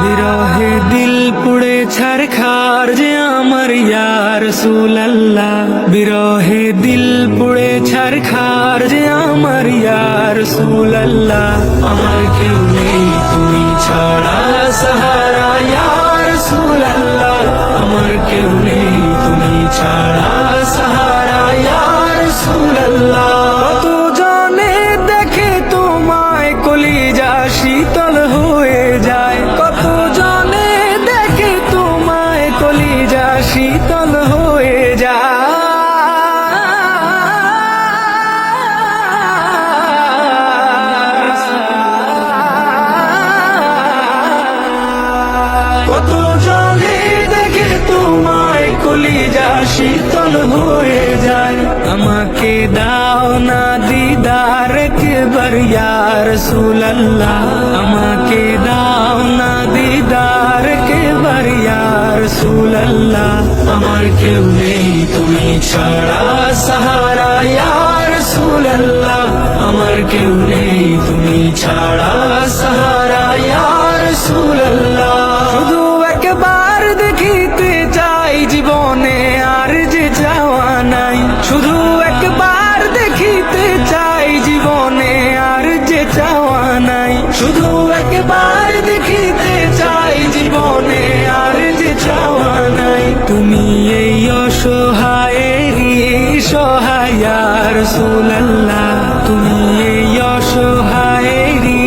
বিরহে দিল পুড়ে ছারখার যে আমার ইয়া রাসূলুল্লাহ, বিরহে দিল পুড়ে ছারখার যে আমার ইয়া রাসূলুল্লাহ। আমার কেউ নেই তুমি ছাড়া সাহারা ইয়া রাসূলুল্লাহ, আমার কেউ নেই তুমি ছাড়া সাহারা ইয়া রাসূলুল্লাহ। কত জনে দেখে তোমায় কলিজা শীতল হয়ে যায়, কত জনে দেখে তোমায় কলিজা শীতল হয়ে যায়। কত জনে দেখে তোমায় কলিজা শীতল হয়ে যায়। আমাকে দাও না দিদার একবার ইয়া রাসূলুল্লাহ, আমাকে দাও না দিদার একবার ইয়া রাসূলুল্লাহ। আমার কেউ নেই তুমি ছাড়া সাহারা ইয়া রাসূলুল্লাহ, আমার কেউ নেই তুমি ছাড়া সাহারা ইয়া রাসূলুল্লাহ। শুধু একবার দেখিতে চাই জীবনে আর যে চাওয়া নাই, শুধু একবার দেখিতে চাই জীবনে আর যে চাওয়া নাই, শুধু একবার দেখিতে চাই জীবনে আর যে চাওয়া নাই। তুমি এই অসহায়েরই সহায় ইয়া রাসূলুল্লাহ, তুমি এই অসহায়েরই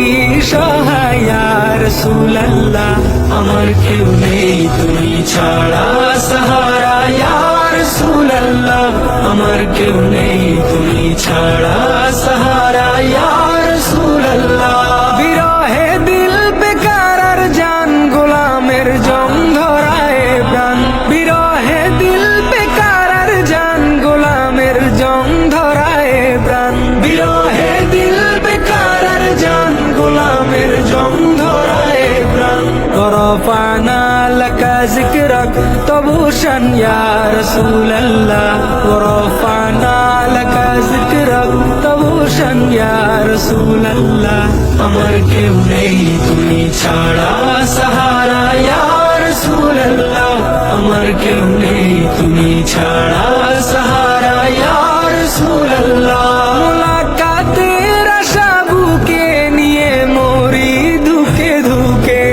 সহায় ইয়া রাসূলুল্লাহ। আমার কেউ নেই তুমি ছাড়া সাহারা ইয়া রাসূলুল্লাহ, আমার কেউ নেই তুমি ছাড়া সাহারা ইয়া রাসূলুল্লাহ। বিরহে দিল বেকার আর জান গোলামের জং ধরায় প্রাণ, বিরহে দিল বেকার আর জান গোলামের জং ধরায় প্রাণ, বিরহে দিল বেকার আর জান গোলামের জং ধরায় প্রাণ। ورفعنا لك ذكرك طبوشا يا رسول الله، ورفعنا لك ذكرك طبوشا يا رسول الله। আমার কেউ নেই তুমি ছাড়া সাহারা ইয়া রাসূলুল্লাহ, আমার কেউ নেই তুমি ছাড়া সাহারা ইয়া রাসূলুল্লাহ। মুলাকাতের আশা বুকে নিয়ে মরি ধুকে ধুকে,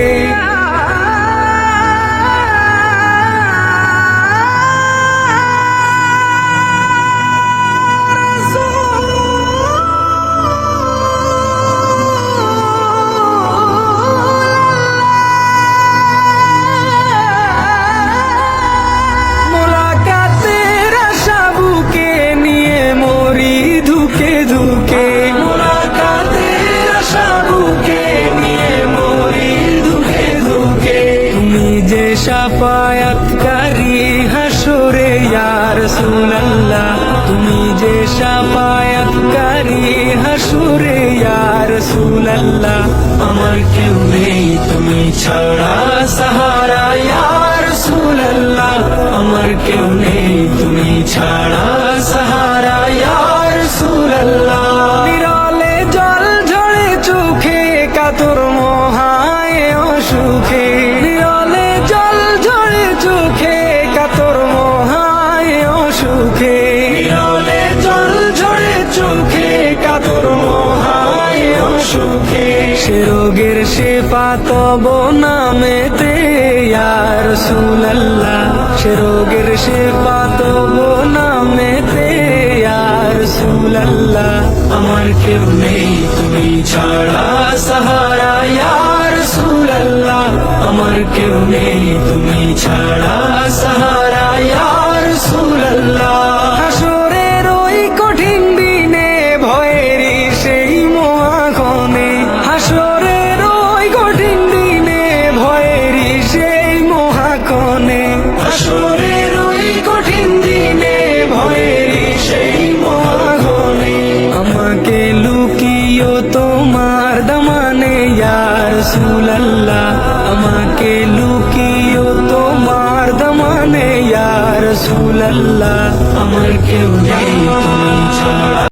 মুলাকাতের আশা বুকে নিয়ে মরি ধুকে ধুকে, মুলাকাতের আশা বুকে নিয়ে মরি ধুকে ধুকে। তুমি যে শাফায়াতকারী হাসরে ইয়া রাসূলুল্লাহ, তুমি যে শাফায়াতকারী হাসরে ইয়া রাসূলুল্লাহ। আমার কেউ নেই তুমি ছাড়া সাহারা ইয়া রাসূলুল্লাহ, আমার কেউ নেই তুমি ছাড়া সাহারা ইয়া রাসূলুল্লাহ। বিরলে জল ঝরে চোখে কাতর মহায় অসুখে, বিরলে জল ঝরে চোখে কাতর মহায় অসুখে, বিরলে জল ঝরে চোখে কাতর মহায় অসুখে। সে রোগের শেফা তব নামেতে ইয়া রাসূলুল্লাহ, সে রোগের শেফা তব নামেতে ইয়া রাসূলুল্লাহ। আমার কেউ নেই তুমি ছাড়া সাহারা ইয়া রাসূলুল্লাহ, আমার কেউ নেই তুমি ছাড়া সাহারা ইয়া রাসূলুল্লাহ। হাসরের ওই কঠিন দিনে ভয়েরই সেই মহাক্ষণে, হাসরের ওই কঠিন দিনে ভয়েরই সেই মহাক্ষণে, হাসরের ওই কঠিন দিনে ভয়েরই সেই মহাক্ষণে। আমাকে লুকিও তোমার দামানে ইয়া রাসূলুল্লাহ, আমাকে লুকিও তোমার দামানে ইয়া রাসূলুল্লাহ। আমার কেউ নেই তুমি ছাড়া